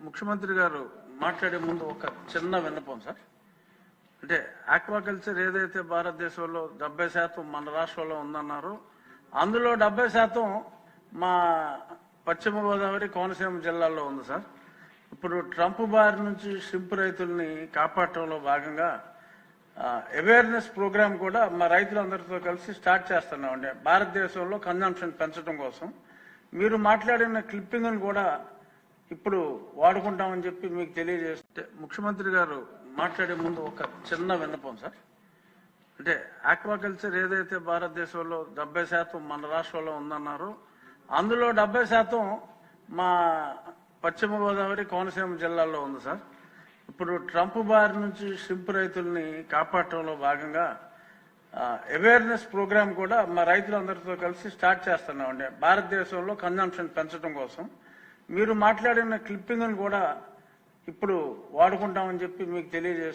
ముఖ్యమంత్రి గారు మాట్లాడే ముందు ఒక చిన్న విన్నపం సార్. అంటే ఆక్వాకల్చర్ ఏదైతే భారతదేశంలో 70% మన రాష్ట్రంలో ఉందన్నారో అందులో 70% మా పశ్చిమ గోదావరి కోనసీమ జిల్లాల్లో ఉంది సార్. ఇప్పుడు ట్రంప్ బారి నుంచి షింప్ రైతుల్ని కాపాడటంలో భాగంగా అవేర్నెస్ ప్రోగ్రామ్ కూడా మా రైతులందరితో కలిసి స్టార్ట్ చేస్తున్నామండి. భారతదేశంలో కన్జంప్షన్ పెంచడం కోసం మీరు మాట్లాడిన క్లిప్పింగ్ను కూడా ఇప్పుడు వాడుకుంటామని చెప్పి మీకు తెలియజేస్తే ముఖ్యమంత్రి గారు మాట్లాడే ముందు ఒక చిన్న విన్నపం సార్. అంటే ఆక్వాకల్చర్ ఏదైతే భారతదేశంలో 70% మన రాష్ట్రంలో ఉందన్నారో అందులో 70% మా పశ్చిమ గోదావరి కోనసీమ జిల్లాల్లో ఉంది సార్. ఇప్పుడు ట్రంప్ బారి నుంచి షింప్ రైతుల్ని కాపాడటంలో భాగంగా అవేర్నెస్ ప్రోగ్రామ్ కూడా మా రైతులందరితో కలిసి స్టార్ట్ చేస్తున్నామండి. భారతదేశంలో కన్జంప్షన్ పెంచడం కోసం మీరు మాట్లాడిన క్లిప్పింగ్ను కూడా ఇప్పుడు వాడుకుంటామని చెప్పి మీకు తెలియజేస్తాం.